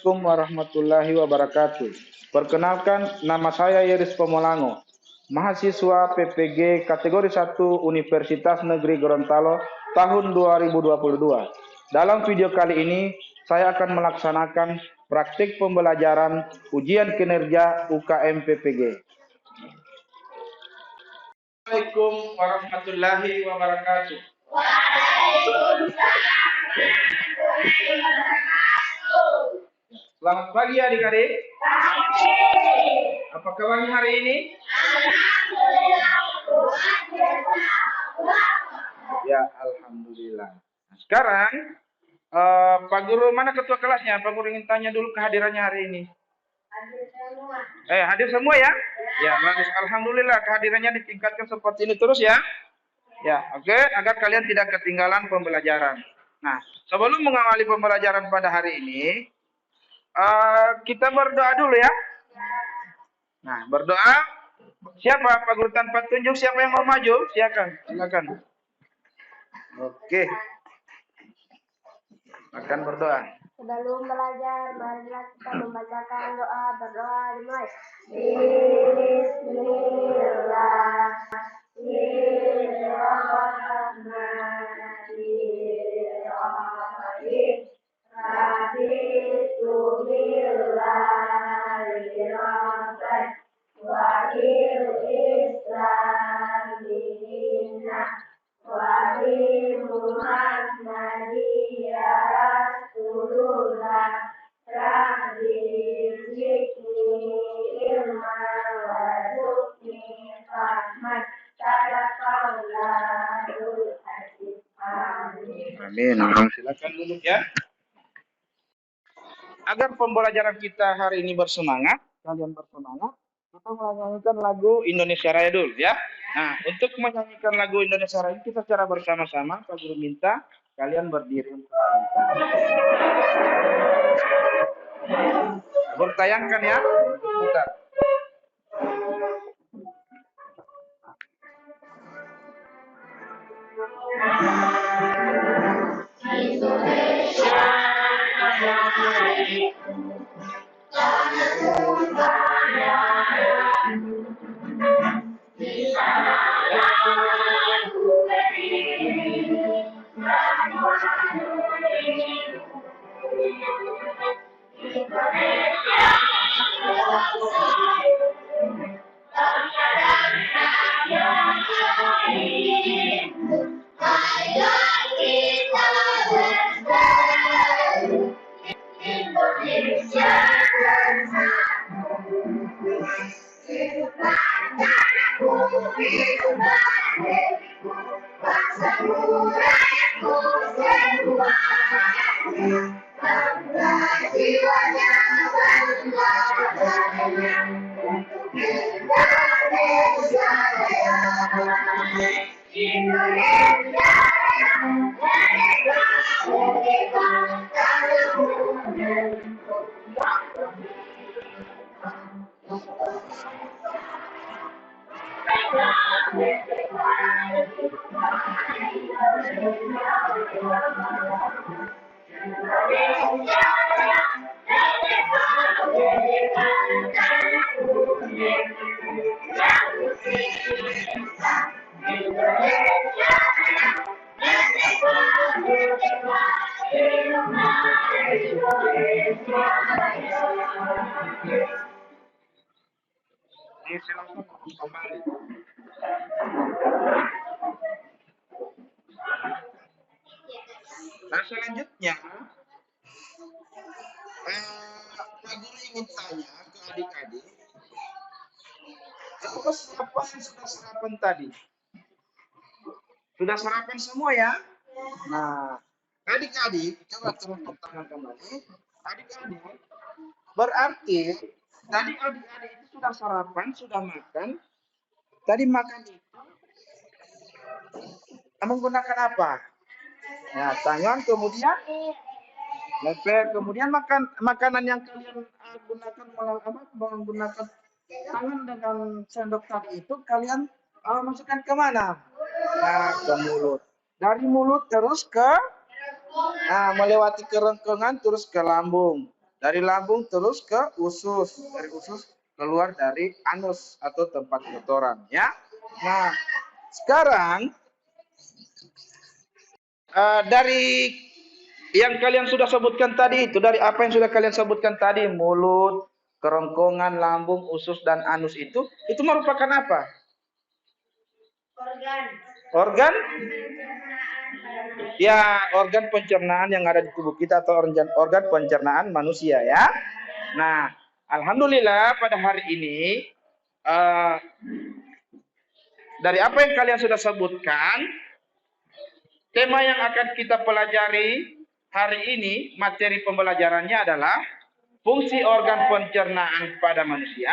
Assalamualaikum warahmatullahi wabarakatuh. Perkenalkan, nama saya Yeris Pomolango, mahasiswa PPG kategori 1 Universitas Negeri Gorontalo tahun 2022. Dalam video kali ini, saya akan melaksanakan praktik pembelajaran ujian kinerja UKM PPG. Assalamualaikum warahmatullahi wabarakatuh. Selamat pagi adik-adik. Apa kabarnya hari ini? Ya, alhamdulillah. Nah, sekarang Pak Guru, mana ketua kelasnya? Pak Guru ingin tanya dulu kehadirannya hari ini. Hadir semua. Hadir semua ya? Ya, bagus. Alhamdulillah kehadirannya ditingkatkan seperti ini terus ya. Ya, oke, agar kalian tidak ketinggalan pembelajaran. Nah, sebelum mengawali pembelajaran pada hari ini, kita berdoa dulu ya. Nah, berdoa. Siapa Pak Guru tanpa tunjuk siapa yang mau maju? Silakan. Oke. Akan berdoa. Sebelum belajar, marilah kita membacakan doa. Berdoa dimulai. Amin. Silakan duduk ya. Agar pembelajaran kita hari ini bersemangat, kalian bersemangat, kita menyanyikan lagu Indonesia Raya dulu ya. Nah, untuk menyanyikan lagu Indonesia Raya kita secara bersama-sama, Pak Guru minta kalian berdiri untuk bertayangkan ya. Bentar. Nah, selanjutnya Pak Guru ingin tanya ke adik-adik, apakah siapa yang sudah sarapan tadi? Sudah sarapan semua ya? Nah, adik-adik, coba turunkan tangan kembali. Adik-adik, berarti tadi adik-adik itu sudah sarapan, sudah makan. Tadi makan itu menggunakan apa? Nah, tangan kemudian leper, kemudian makanan yang kalian gunakan menggunakan tangan dengan sendok tadi itu kalian masukkan ke mana? Nah, ke mulut. Dari mulut terus ke melewati kerongkongan terus ke lambung. Dari lambung terus ke usus. Dari usus keluar dari anus atau tempat kotoran. Ya. Nah, sekarang dari yang kalian sudah sebutkan tadi itu, dari apa yang sudah kalian sebutkan tadi, mulut, kerongkongan, lambung, usus, dan anus itu merupakan apa? Organ. Organ? Ya, organ pencernaan yang ada di tubuh kita atau organ pencernaan manusia ya. Nah, alhamdulillah pada hari ini eh, dari apa yang kalian sudah sebutkan, tema yang akan kita pelajari hari ini, materi pembelajarannya adalah fungsi organ pencernaan pada manusia.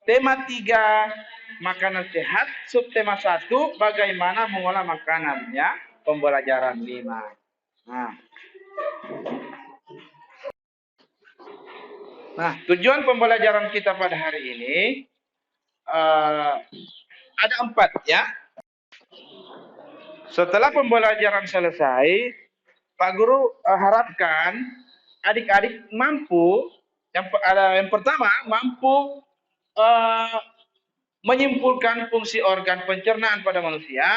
Tema 3, makanan sehat. Subtema 1, bagaimana mengolah makanan ya. Pembelajaran 5. Nah, tujuan pembelajaran kita pada hari ini ada 4 ya. Setelah pembelajaran selesai, Pak Guru harapkan adik-adik mampu yang pertama mampu menyimpulkan fungsi organ pencernaan pada manusia,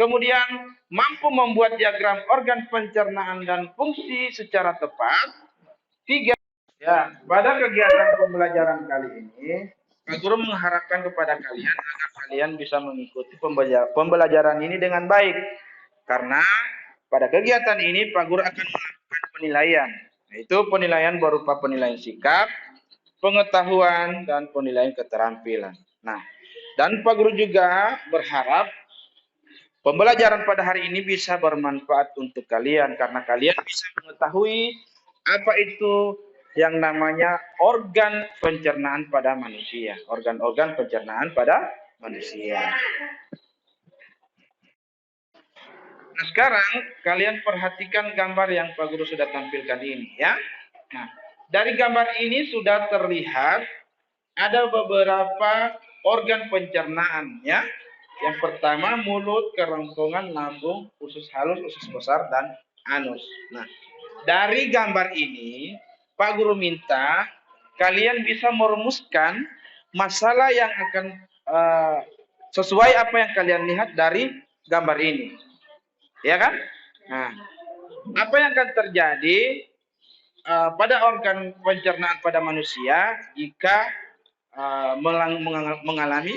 kemudian mampu membuat diagram organ pencernaan dan fungsi secara tepat. 3. Ya, pada kegiatan pembelajaran kali ini, Pak Guru mengharapkan kepada kalian agar kalian bisa mengikuti pembelajaran ini dengan baik. Karena pada kegiatan ini Pak Guru akan melakukan penilaian, yaitu penilaian berupa penilaian sikap, pengetahuan, dan penilaian keterampilan. Nah, dan Pak Guru juga berharap pembelajaran pada hari ini bisa bermanfaat untuk kalian karena kalian bisa mengetahui apa itu yang namanya organ pencernaan pada manusia, organ-organ pencernaan pada manusia. Nah, sekarang kalian perhatikan gambar yang Pak Guru sudah tampilkan ini ya. Nah, dari gambar ini sudah terlihat ada beberapa organ pencernaan ya. Yang pertama mulut, kerongkongan, lambung, usus halus, usus besar, dan anus. Nah, dari gambar ini Pak Guru minta kalian bisa merumuskan masalah yang akan sesuai apa yang kalian lihat dari gambar ini. Ya kan? Nah, apa yang akan terjadi pada organ pencernaan pada manusia jika mengalami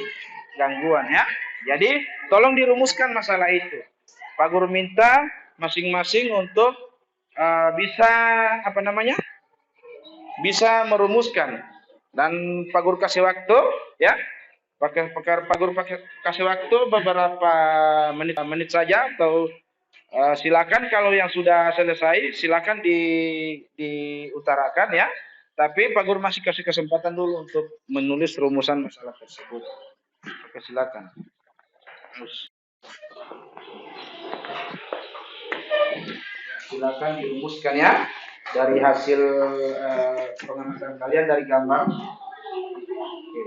gangguan ya. Jadi tolong dirumuskan masalah itu. Pak Guru minta masing-masing untuk bisa bisa merumuskan, dan Pak Guru kasih waktu ya. Pak Guru kasih waktu beberapa menit saja atau silakan kalau yang sudah selesai silakan diutarakan ya. Tapi Pak Guru masih kasih kesempatan dulu untuk menulis rumusan masalah tersebut. Oke, silakan. Silakan dirumuskan ya dari hasil pengamatan kalian dari gambar. Oke.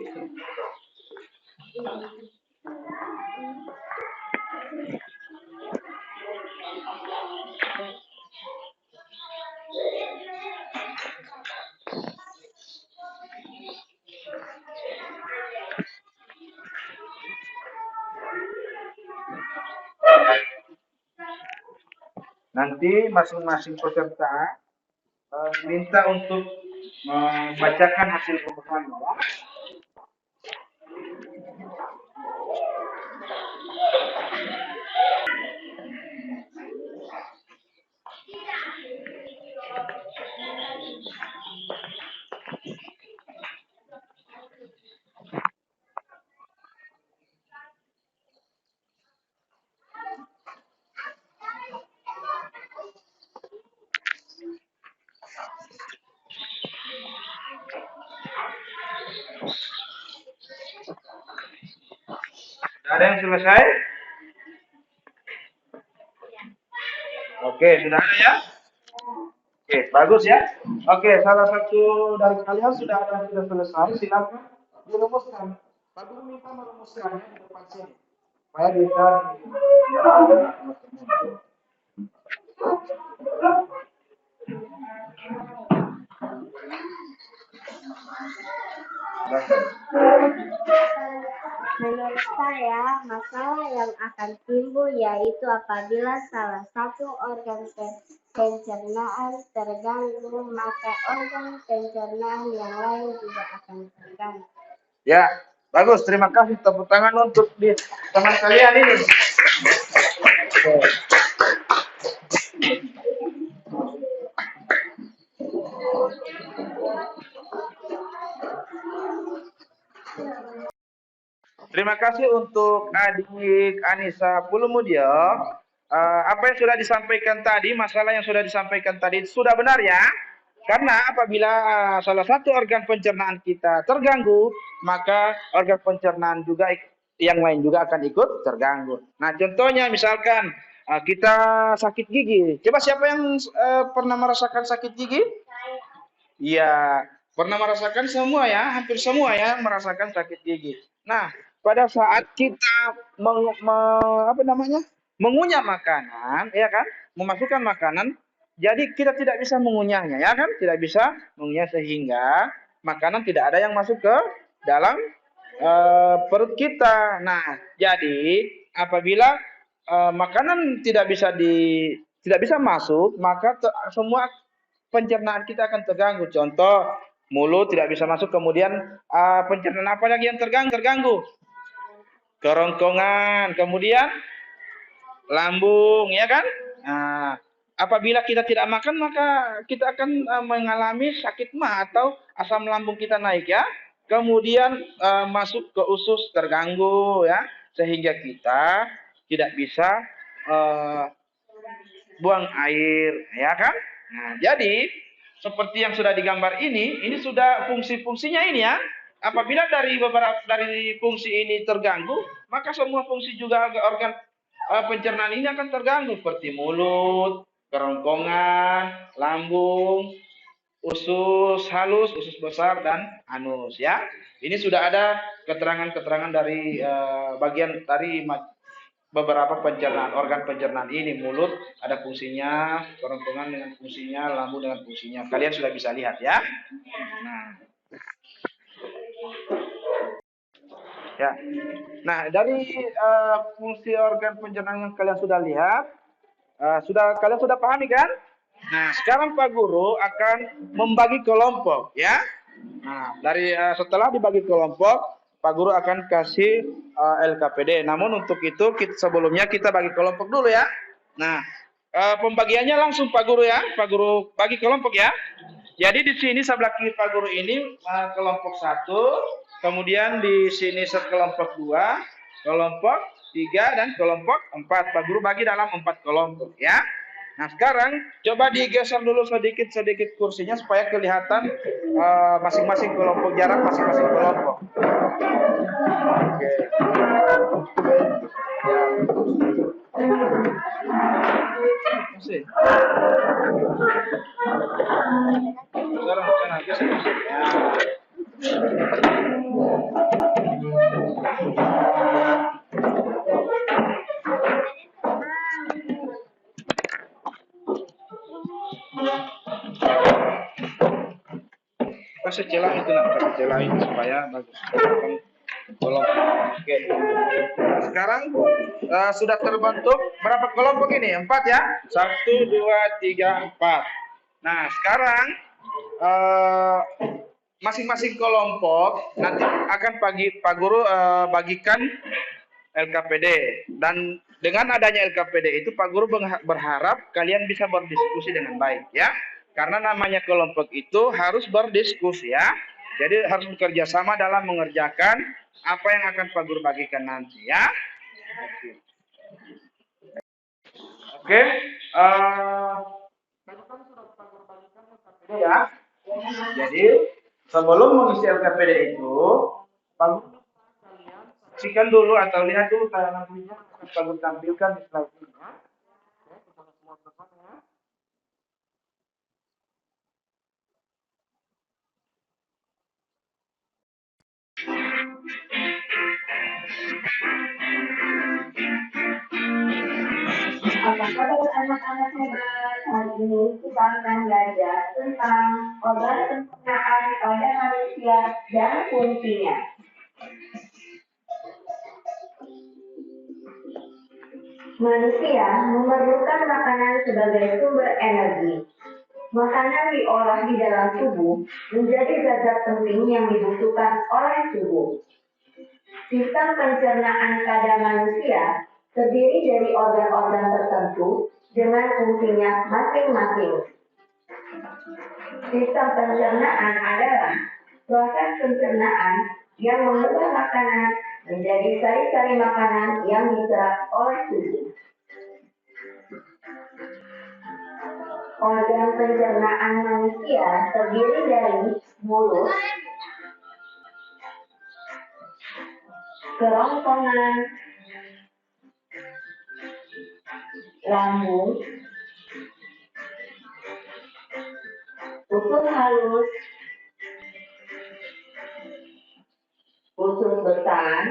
Nanti masing-masing peserta minta untuk membacakan hasil rumusannya. Ada yang selesai? Oke, sudah ada ya? Oke, bagus ya. Oke, salah satu dari kalian sudah ada yang sudah selesai, silakan dirumuskan. Pak Guru minta merumuskannya di depan sini. Supaya bisa Menurut saya, masalah yang akan timbul yaitu apabila salah satu organ pencernaan terganggu, maka organ pencernaan yang lain juga akan terganggu. Ya, bagus. Terima kasih. Tepuk tangan untuk teman kalian ini. Oke. Terima kasih untuk adik Anissa Pulumudio. Apa yang sudah disampaikan tadi, masalah yang sudah disampaikan tadi sudah benar ya. Karena apabila salah satu organ pencernaan kita terganggu, maka organ pencernaan juga yang lain juga akan ikut terganggu. Nah, contohnya misalkan kita sakit gigi. Coba siapa yang pernah merasakan sakit gigi? Iya, pernah merasakan semua ya, hampir semua ya merasakan sakit gigi. Nah, pada saat kita mengunyah makanan, ya kan, memasukkan makanan, jadi kita tidak bisa mengunyahnya, ya kan, tidak bisa mengunyah sehingga makanan tidak ada yang masuk ke dalam perut kita. Nah, jadi apabila makanan tidak bisa masuk, maka semua pencernaan kita akan terganggu. Contoh, mulut tidak bisa masuk, kemudian pencernaan apa lagi yang terganggu? Kerongkongan, kemudian lambung, ya kan? Nah, apabila kita tidak makan, maka kita akan mengalami sakit mah atau asam lambung kita naik ya. Kemudian masuk ke usus terganggu ya, sehingga kita tidak bisa buang air, ya kan? Nah, jadi seperti yang sudah digambar ini sudah fungsi-fungsinya ini ya. Apabila dari fungsi ini terganggu, maka semua fungsi juga organ pencernaan ini akan terganggu seperti mulut, kerongkongan, lambung, usus halus, usus besar dan anus ya. Ini sudah ada keterangan-keterangan dari bagian dari beberapa pencernaan, organ pencernaan ini. Mulut ada fungsinya, kerongkongan dengan fungsinya, lambung dengan fungsinya. Kalian sudah bisa lihat ya. Nah, ya. Nah, dari fungsi organ pencernaan yang kalian sudah lihat, kalian sudah pahami kan? Nah, sekarang Pak Guru akan membagi kelompok ya. Nah, setelah dibagi kelompok, Pak Guru akan kasih LKPD. Namun untuk itu sebelumnya kita bagi kelompok dulu ya. Nah, pembagiannya langsung Pak Guru ya. Pak Guru bagi kelompok ya. Jadi di sini sebelah kiri Pak Guru ini kelompok 1, kemudian di sini kelompok 2, kelompok 3 dan kelompok 4. Pak Guru bagi dalam 4 kelompok ya. Nah, sekarang coba digeser dulu sedikit kursinya supaya kelihatan masing-masing kelompok, jarak masing-masing kelompok. Oke. Masih. Sekarang geser. Kasih celah itu nak, kasih celah itu supaya bagus. Oke. Sekarang sudah terbentuk berapa kelompok ini? 4 ya? 1, 2, 3, 4. Nah, sekarang masing-masing kelompok nanti akan Pak Guru bagikan LKPD, dan dengan adanya LKPD itu Pak Guru berharap kalian bisa berdiskusi dengan baik ya, karena namanya kelompok itu harus berdiskusi ya, jadi harus bekerja sama dalam mengerjakan apa yang akan Pak Guru bagikan nanti ya. Oke. Ya, jadi sebelum mengisi LKPD itu Pak Guru saksikan dulu atau lihat dulu tayangan videonya yang Pak Guru tampilkan di slide ini ya. Sahabat anak-anak hebat, hari ini kita akan belajar tentang organ pencernaan pada manusia dan fungsinya. Manusia memerlukan makanan sebagai sumber energi. Makanan diolah di dalam tubuh menjadi zat penting yang dibutuhkan oleh tubuh. Sistem pencernaan pada manusia terdiri dari organ-organ tertentu dengan fungsinya masing-masing. Sistem pencernaan adalah proses pencernaan yang mengubah makanan menjadi sari-sari makanan yang diserap oleh tubuh. Organ pencernaan manusia terdiri dari mulut, kerongkongan, lambung, usus halus, usus besar,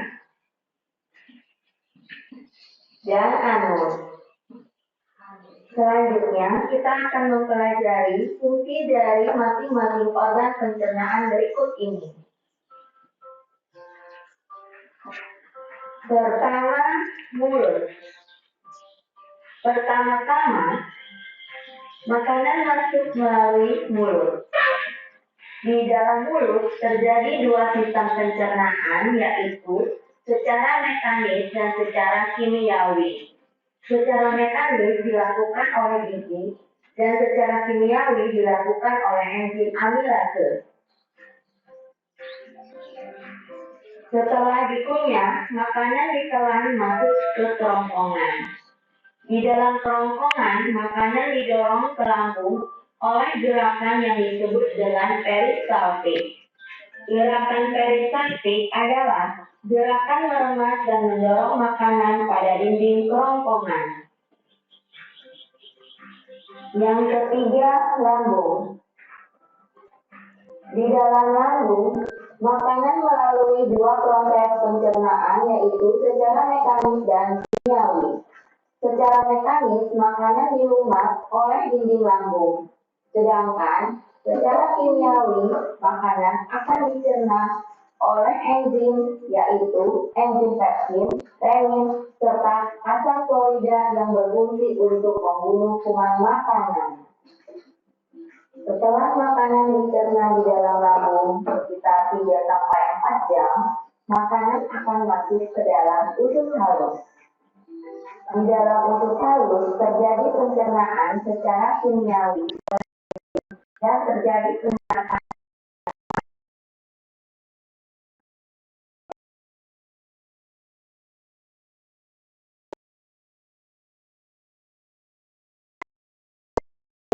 dan anus. Selanjutnya, kita akan mempelajari fungsi dari masing-masing organ pencernaan berikut ini. Pertama, mulut. Pertama-tama, makanan masuk melalui mulut. Di dalam mulut terjadi dua sistem pencernaan, yaitu secara mekanis dan secara kimiawi. Secara mekanis dilakukan oleh gigi dan secara kimiawi dilakukan oleh enzim amilase. Setelah dikunyah, makanan ditelan masuk ke kerongkongan. Di dalam kerongkongan, makanan didorong ke lambung oleh gerakan yang disebut dengan peristaltik. Gerakan peristaltik adalah gerakan meremas dan mendorong makanan pada dinding kerongkongan. Yang ketiga, lambung. Di dalam lambung, makanan melalui dua proses pencernaan, yaitu secara mekanis dan kimiawi. Secara mekanis, makanan dilumat oleh dinding lambung. Sedangkan secara kimiawi, makanan akan dicerna oleh enzim, yaitu enzim pepsin, renin, serta asam klorida yang berfungsi untuk membunuh kuman makanan. Setelah makanan dicerna di dalam lambung sekitar 3-4 jam, makanan akan masuk ke dalam usus halus. Di dalam usus halus terjadi pencernaan secara kimiawi dan terjadi pencernaan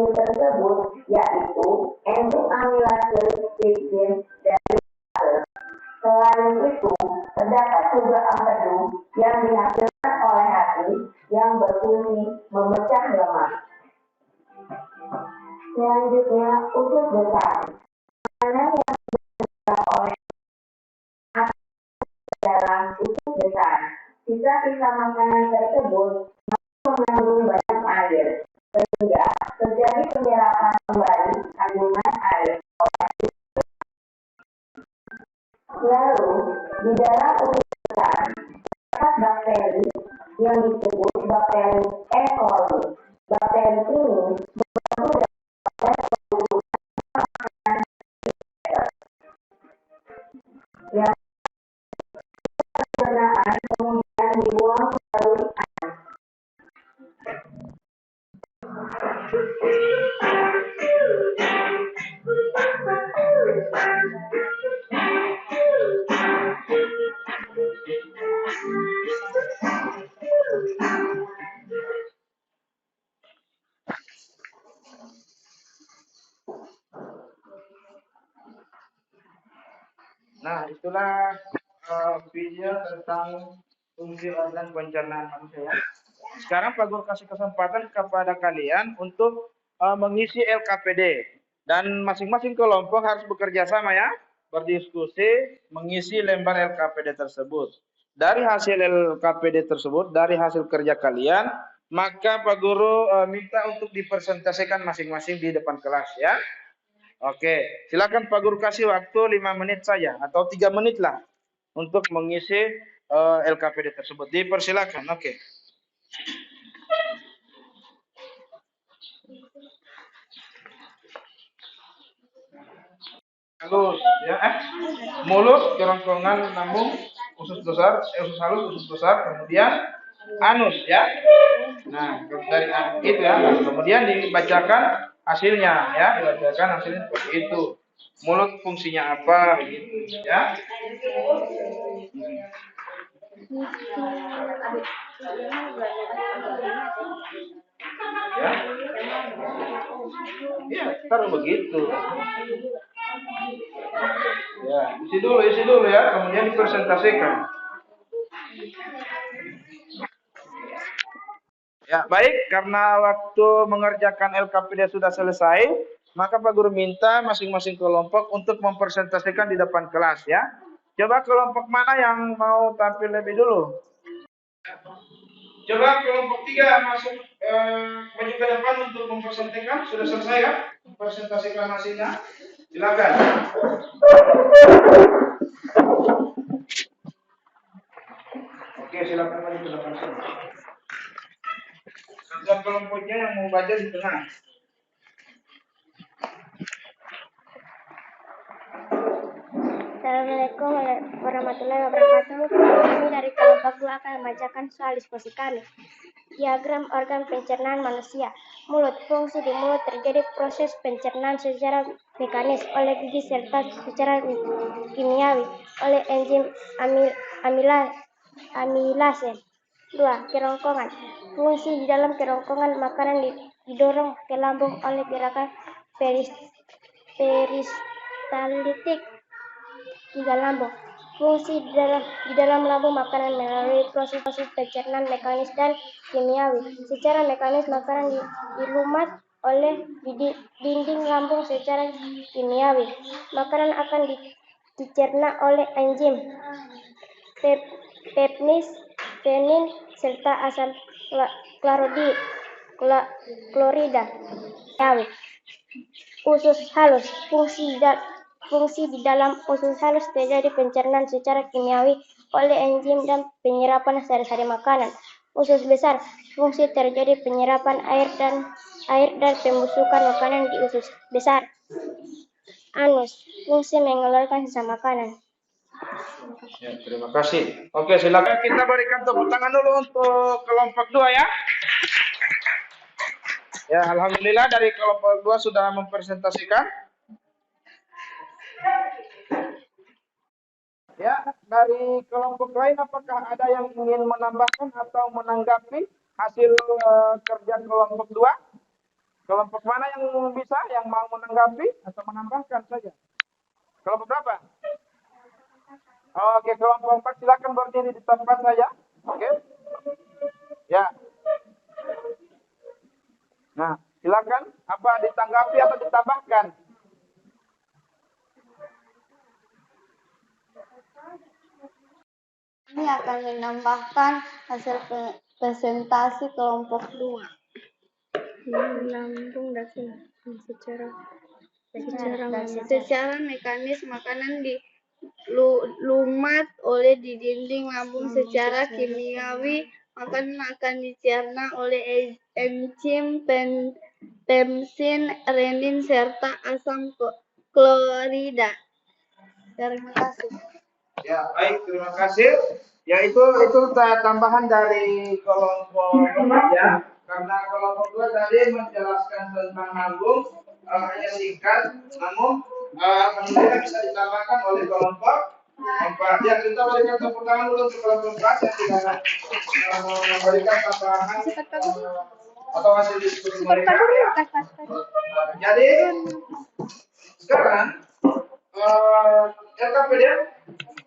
tersebut, yaitu enzim amilase, tripsin, dan lipase. Selain itu, terdapat juga empedu yang dihasilkan oleh hati yang berfungsi memecah lemak. Selanjutnya, usus besar. Makanan yang diserap oleh hati dalam usus besar. Sisa-sisa makanan tersebut mengandung banyak air, sehingga terjadi penyerapan kembali kandungan air. Lalu, di dalam usus besar terdapat bakteri yang disebut bakteri E. coli. Bakteri ini membantu dalam makanan yang pencernaan kemudian dibuang melalui air. Nah, itulah video tentang fungsi organ pencernaan manusia. Sekarang Pak Guru kasih kesempatan kepada kalian untuk mengisi LKPD. Dan masing-masing kelompok harus bekerja sama ya, berdiskusi, mengisi lembar LKPD tersebut. Dari hasil LKPD tersebut, dari hasil kerja kalian, maka Pak Guru minta untuk dipresentasikan masing-masing di depan kelas ya. Oke, silakan Pak Guru kasih waktu 5 menit saja atau 3 menit lah untuk mengisi LKPD tersebut. Dipersilakan. Oke. Halus ya, mulut, kerongkongan, lambung, usus besar, usus halus, usus besar, kemudian anus ya. Nah, dari itu ya. Kemudian dibacakan hasilnya ya, dibacakan hasilnya seperti itu. Mulut fungsinya apa gitu ya. Ya. Ya, taruh begitu. Ya, isi dulu ya, kemudian dipresentasikan. Ya, baik, karena waktu mengerjakan LKPD sudah selesai, maka Pak Guru minta masing-masing kelompok untuk mempresentasikan di depan kelas ya. Coba kelompok mana yang mau tampil lebih dulu? Coba kelompok 3 masuk maju ke depan untuk mempresentasikan. Sudah selesai kan? Mempresentasikan hasilnya. Silakan. Oke, silakan maju ke depan sini. Satu kelompoknya yang mau baca di tengah. Assalamualaikum warahmatullahi wabarakatuh. Kami dari kelompok 2 akan membacakan soal diskusi kami. Diagram organ pencernaan manusia. Mulut. Fungsi di mulut terjadi proses pencernaan secara mekanis oleh gigi serta secara kimiawi oleh enzim amilase. 2. Kerongkongan. Fungsi di dalam kerongkongan makanan didorong ke lambung oleh gerakan peristaltik. 3. Lambung. Fungsi di dalam lambung makanan melalui proses pencernaan mekanis dan kimiawi. Secara mekanis makanan dilumat oleh dinding lambung secara kimiawi. Makanan akan dicerna oleh enzim pepnis, penin, serta asam klorida. Usus halus. Fungsi di dalam usus halus terjadi pencernaan secara kimiawi oleh enzim dan penyerapan sari-sari makanan. Usus besar. Fungsi terjadi penyerapan air dan pembusukan makanan di usus besar. Anus. Fungsi mengeluarkan sisa makanan. Ya, terima kasih. Oke, silakan kita berikan tepuk tangan dulu untuk kelompok 2 ya. Ya, alhamdulillah dari kelompok 2 sudah mempresentasikan. Ya, dari kelompok lain apakah ada yang ingin menambahkan atau menanggapi hasil kerja kelompok 2? Kelompok mana yang bisa, yang mau menanggapi atau menambahkan saja? Kelompok berapa? Oke, kelompok 4 silakan berdiri di tempat saja. Oke. Ya. Nah, silakan apa ditanggapi atau ditambahkan? Ini akan menambahkan hasil presentasi kelompok 2. Lambung dan secara mekanis makanan dilumat oleh di dinding lambung. Secara kimiawi makanan akan dicerna oleh enzim pepsin, renin, serta asam klorida. Terima kasih. Ya, baik, terima kasih. Ya, itu tambahan dari kelompok 4 ya. Karena kelompok 2 tadi menjelaskan tentang lambung hanya singkat, namun alhamdulillah bisa ditambahkan oleh kelompok 4. Ya, kita berikan tepuk tangan dulu untuk kelompok 4 yang sudah memberikan tambahan atau hasil diskusi mereka. Jadi sekarang LKPD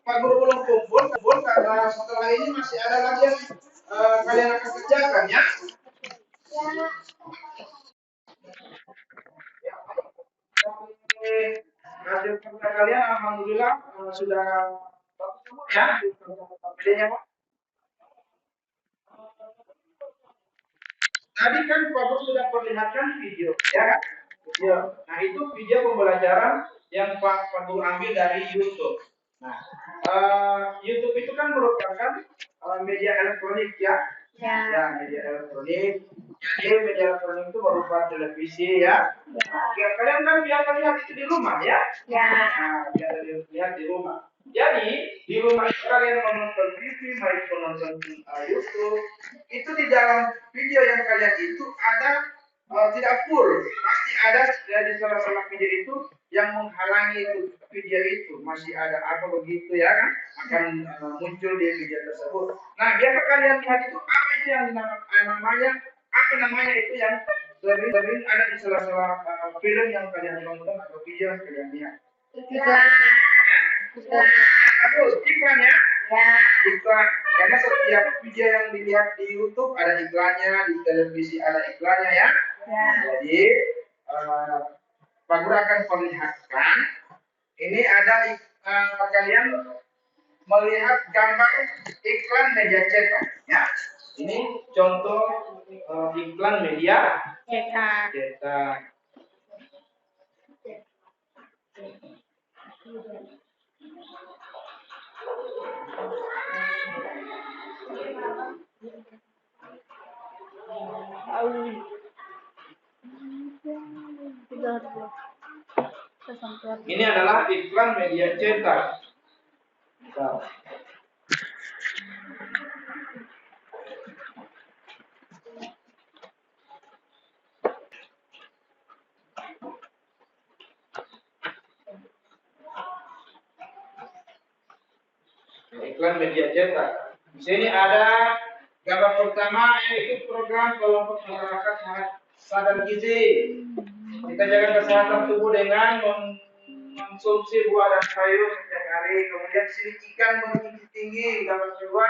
Pak Guru belum kumpul karena setelah ini masih ada lagi yang kalian akan kerjakan ya. Hasil kerja kalian alhamdulillah sudah bagus semua ya. LKPD-nya Pak. Tadi kan Pak Guru sudah perlihatkan video, ya kan? Video. Nah, itu video pembelajaran yang Pak Guru ambil dari YouTube. Nah, YouTube itu kan merupakan media elektronik, ya. Ya, media elektronik. Jadi media elektronik itu berupa televisi, ya. Ya, kalian kan biasa lihat itu di rumah, ya. Nah, biasa lihat di rumah. Jadi di rumah itu kalian menonton TV, menonton YouTube, itu di dalam video yang kalian itu ada tidak full, pasti ada di salah-salah video itu yang menghalangi itu video itu masih ada apa begitu, ya kan, akan muncul di video tersebut. Nah, biasa kalian lihat itu apa itu yang namanya itu yang sering ada di salah-salah film yang kalian tonton atau video yang kalian lihat. Bagus, iklan, ya. Iklan. Karena setiap video yang dilihat di YouTube ada iklannya, di televisi ada iklannya, ya. Jadi Pak Guru akan perlihatkan. Ini ada kalian melihat gambar iklan media cetak, ya. Ini contoh iklan media cetak. Ini adalah iklan media cetak. Iklan media cetak. Di sini ada gambar pertama, yaitu program kelompok masyarakat sadar gizi. Kita jaga kesehatan tubuh dengan mengkonsumsi buah dan sayur setiap hari. Kemudian di sini ikan bergizi tinggi, gambar kedua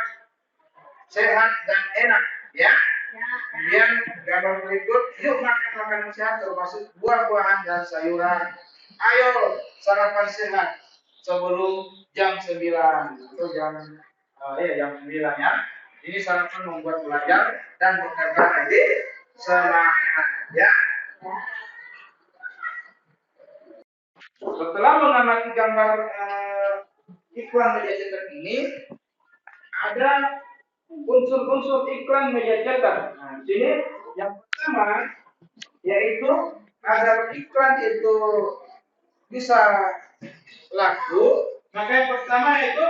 sehat dan enak, ya. Kemudian gambar berikut, yuk makan sehat termasuk buah-buahan dan sayuran. Ayo sarapan sehat sebelum jam 9 atau jam 9, ya. Ini sarapan membuat belajar dan bekerja lebih semangat, ya. Setelah mengamati gambar iklan media cetak ini, ada unsur-unsur iklan media cetak. Nah, di sini yang pertama yaitu agar iklan itu bisa laku, maka yang pertama itu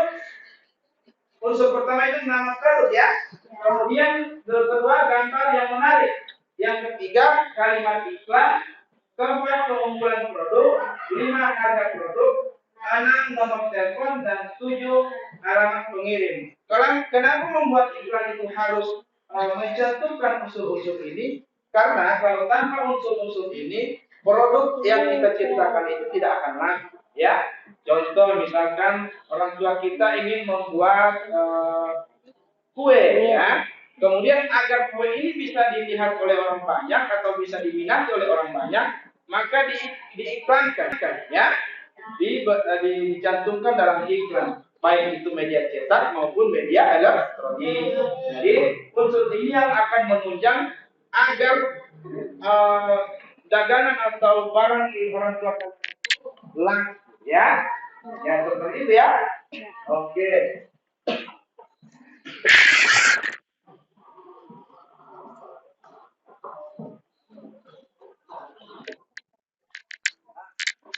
unsur pertama itu nama produk, ya. Kemudian kedua gambar yang menarik. Yang ketiga kalimat iklan. Keempat keunggulan produk. 5 harga produk. 6 nomor telepon dan 7 alamat pengirim. Kenapa membuat iklan itu harus mencantumkan unsur-unsur ini? Karena kalau tanpa unsur-unsur ini, produk yang kita ciptakan itu tidak akan laku, ya. Contoh misalkan orang tua kita ingin membuat kue, ya. Kemudian agar kue ini bisa dilihat oleh orang banyak atau bisa diminati oleh orang banyak, maka diiklankan, ya. Dicantumkan dalam iklan, baik itu media cetak maupun media elektronik. Jadi unsur ini yang akan menunjang agar dagangan atau barang di orang tua laku, ya. Ya, seperti itu, ya. Oke.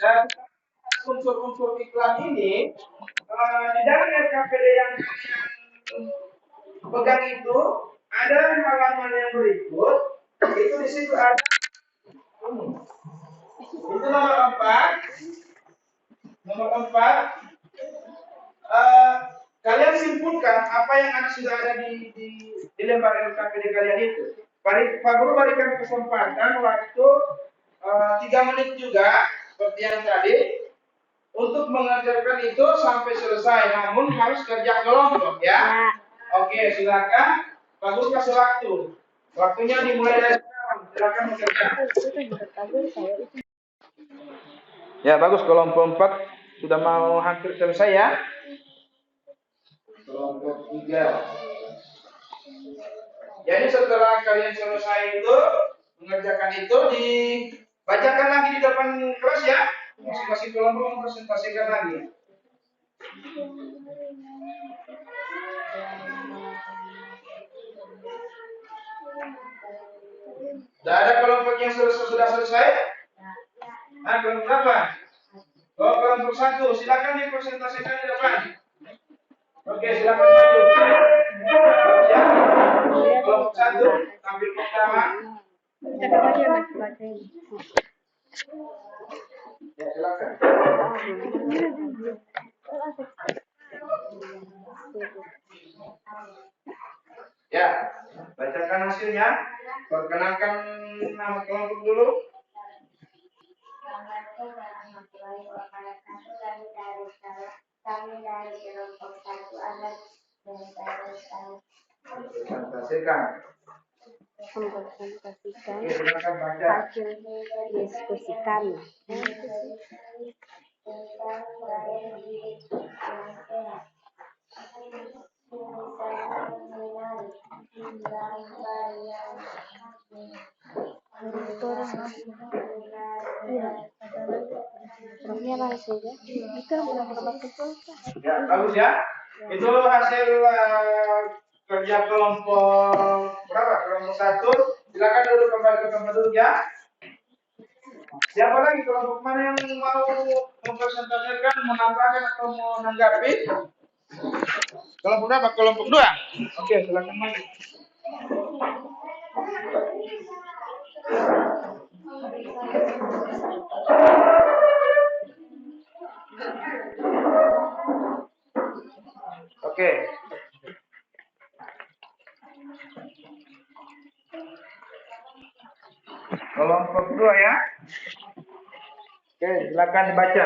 Dan unsur-unsur iklan ini di dalam RKPD yang pegang itu ada halaman yang berikut. Itu di situ ada itu nomor 4. Kalian simpulkan apa yang sudah ada di lembar LKPD kalian itu. Pak Guru berikan kesempatan waktu 3 menit juga seperti yang tadi untuk mengerjakan itu sampai selesai. Namun harus kerja kelompok, ya. Oke, silakan. Pak Guru kasih waktu. Waktunya dimulai dari sekarang. Silakan bekerja. Ya, bagus. Kelompok 4 sudah mau hampir selesai, ya. Kelompok 3. Jadi setelah kalian selesai itu mengerjakan itu dibacakan lagi di depan kelas ya. Masing-masing kelompok mempresentasikan lagi. Sudah ada kelompok yang sudah selesai? Nah, kelompok berapa? Oh, kelompok 1, silakan dipresentasikan di depan. Oke, silakan maju. Ya. Kelompok 1, tampil pertama. Ya, silakan. Ya, bacakan hasilnya. Perkenalkan nama kelompok dulu. Assalamualaikum warahmatullahi wabarakatuh. Kami dari kelompok 1 akan mempresentasikan hasil diskusi kami. Ya, bagus ya. Itu hasil kerja kelompok berapa? Kelompok 1. Silakan dulu kembali ke tempat duduk ya. Siapa lagi kelompok mana yang mau mempresentasikan, menambahkan atau menanggapi? Kelompok berapa? Kelompok 2. Oke, silakan maju. Oke. Kelompok 2 ya. Oke, silakan dibaca.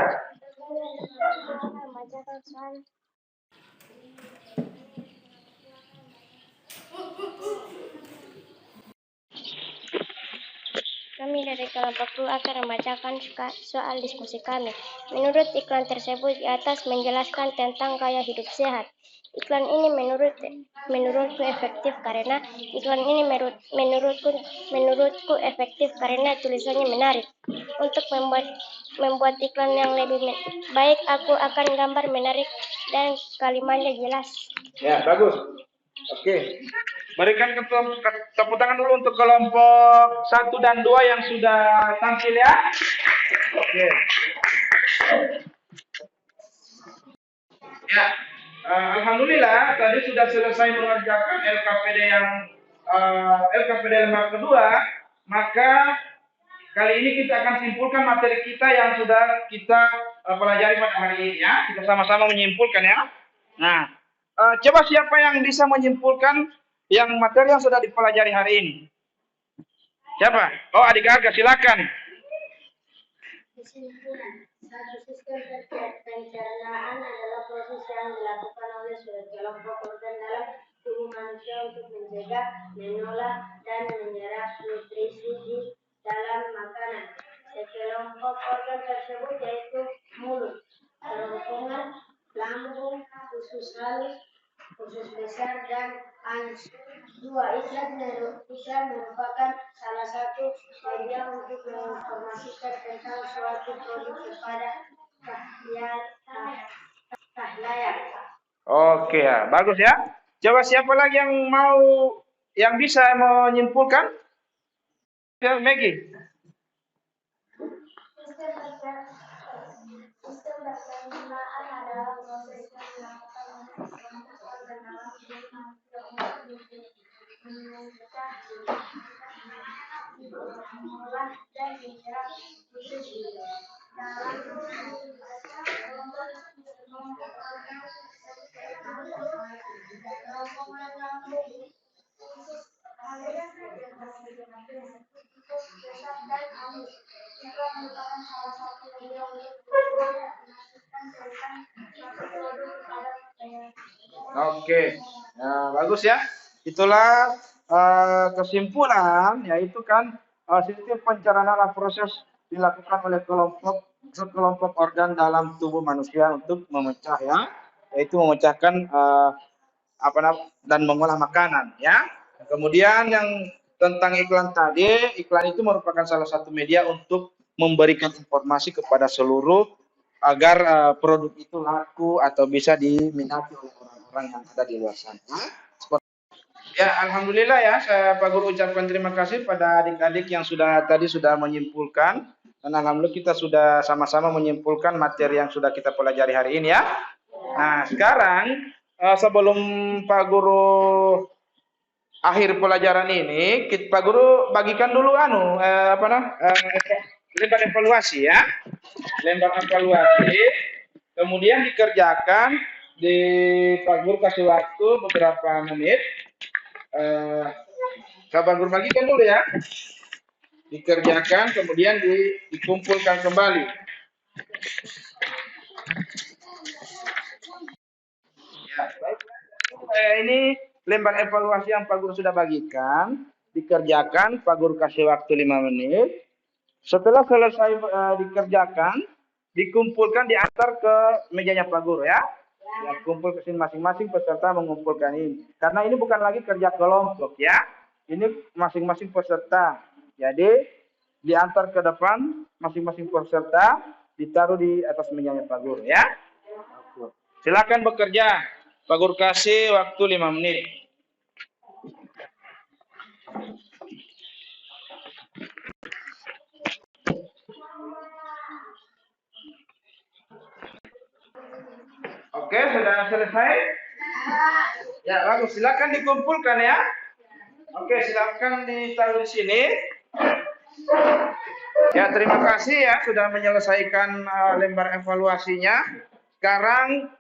Kami dari kelompok 2 akan membacakan soal diskusi kami. Menurut iklan tersebut di atas menjelaskan tentang gaya hidup sehat. Iklan ini menurutku efektif karena menurutku efektif karena tulisannya menarik. Untuk membuat iklan yang lebih baik, aku akan gambar menarik dan kalimatnya jelas. Ya, bagus. Oke. Berikan tepuk tangan dulu untuk kelompok 1 dan 2 yang sudah tampil ya. Oke. Ya, alhamdulillah tadi sudah selesai mengerjakan LKPD lembar kedua, maka kali ini kita akan simpulkan materi kita yang sudah kita pelajari pada hari ini ya. Kita sama-sama menyimpulkan ya. Nah, coba siapa yang bisa menyimpulkan yang materi yang sudah dipelajari hari ini? Siapa? Oh, Adik Aga, silakan. Kesimpulan, satu sistem pencernaan adalah proses yang dilakukan oleh sekelompok organ dalam tubuh manusia untuk mencegah, menolak, dan menyerap nutrisi di dalam makanan. Sekelompok organ tersebut yaitu mulut, kerongkongan, lambung, usus halus, usus besar, dan anus. Dua, iklan merupakan salah satu media untuk menginformasikan tentang suatu produk kepada khalayak. Oke ya, bagus ya. Coba siapa lagi yang bisa menyimpulkan? Ya, Maggie. Sistem pencernaan adalah proses yang dilakukan oleh sekelompok organ dalam tubuh manusia untuk mencegah, mengolah, dan menyerap nutrisi dalam tubuh manusia. Kelompok organ kerongkongan, lambung, usus halus, usus besar, dan anus. Juga merupakan salah satu media untuk menginformasikan tentang suatu produk kepada Oke, nah, bagus ya. Itulah kesimpulan, yaitu kan sistem pencernaan adalah proses dilakukan oleh sekelompok organ dalam tubuh manusia untuk memecah ya, yaitu memecahkan dan mengolah makanan ya. Kemudian yang tentang iklan tadi, iklan itu merupakan salah satu media untuk memberikan informasi kepada seluruh agar produk itu laku atau bisa diminati oleh orang-orang yang ada di luar sana. Ya, alhamdulillah ya, Pak Guru ucapkan terima kasih pada adik-adik yang sudah menyimpulkan, dan alhamdulillah kita sudah sama-sama menyimpulkan materi yang sudah kita pelajari hari ini ya. Nah, sekarang sebelum Pak Guru akhir pelajaran ini, Pak Guru bagikan dulu lembar evaluasi ya. Lembar evaluasi, kemudian dikerjakan di Pak Guru kasih waktu beberapa menit. Pak Guru bagikan dulu ya. Dikerjakan, kemudian dikumpulkan kembali. Ya, baik. Ini lembar evaluasi yang Pak Guru sudah bagikan, dikerjakan, Pak Guru kasih waktu 5 menit. Setelah selesai dikerjakan, dikumpulkan, diantar ke mejanya Pak Guru ya. Ya, kumpul ke sini masing-masing peserta mengumpulkan ini. Karena ini bukan lagi kerja kelompok ya. Ini masing-masing peserta. Jadi diantar ke depan masing-masing peserta, ditaruh di atas mejanya Pak Guru ya. Silakan bekerja. Pak Guru kasih waktu 5 menit. Oke, sudah selesai? Ya, bagus. Silakan dikumpulkan ya. Oke, silakan ditaruh di sini. Ya, terima kasih ya sudah menyelesaikan lembar evaluasinya. Sekarang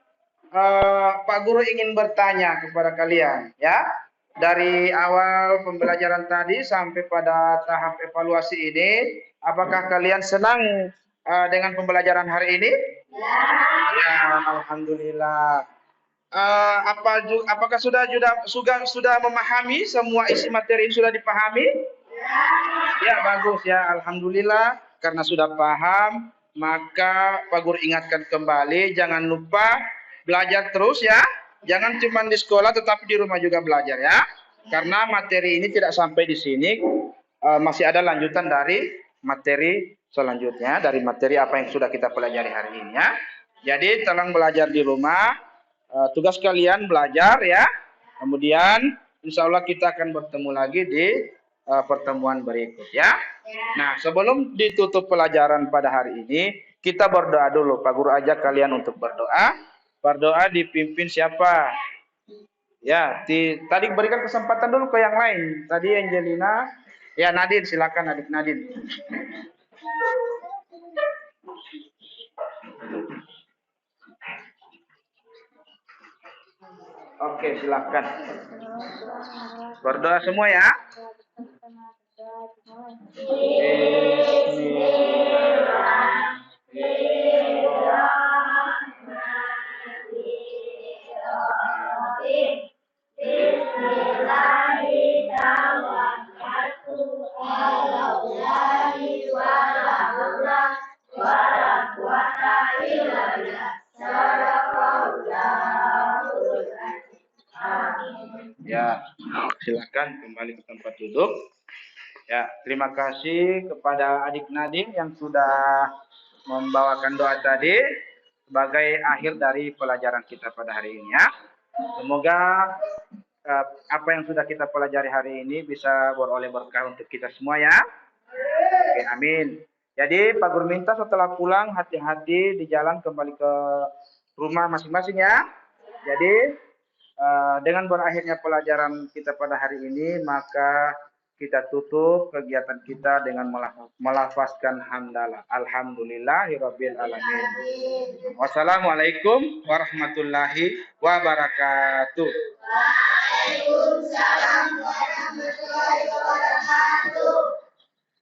Pak Guru ingin bertanya kepada kalian ya. Dari awal pembelajaran tadi sampai pada tahap evaluasi ini, apakah kalian senang dengan pembelajaran hari ini? Ya, alhamdulillah. Apakah sudah memahami semua isi materi ini sudah dipahami? Ya, bagus ya, alhamdulillah. Karena sudah paham, maka Pak Guru ingatkan kembali, jangan lupa belajar terus ya. Jangan cuma di sekolah, tetapi di rumah juga belajar ya. Karena materi ini tidak sampai di sini, masih ada lanjutan dari materi selanjutnya, dari materi apa yang sudah kita pelajari hari ini ya. Jadi tolong belajar di rumah, tugas kalian belajar ya. Kemudian insya Allah kita akan bertemu lagi di pertemuan berikut ya. Nah, sebelum ditutup pelajaran pada hari ini, kita berdoa dulu. Pak Guru ajak kalian untuk berdoa. Berdoa dipimpin siapa? Ya, tadi berikan kesempatan dulu ke yang lain. Tadi Angelina, ya Nadine, silakan adik Nadine. Oke, silakan. Berdoa semua ya. Ya, silakan kembali ke tempat duduk. Ya, terima kasih kepada adik Nadine yang sudah membawakan doa tadi sebagai akhir dari pelajaran kita pada hari ini ya. Semoga apa yang sudah kita pelajari hari ini bisa beroleh berkah untuk kita semua ya. Oke, amin. Jadi Pak Guru minta setelah pulang hati-hati di jalan kembali ke rumah masing-masing ya. Jadi dengan berakhirnya pelajaran kita pada hari ini, maka kita tutup kegiatan kita dengan melafazkan hamdalah. Alhamdulillahirabbil alamin. Wassalamualaikum warahmatullahi wabarakatuh. Waalaikumsalam warahmatullahi wabarakatuh.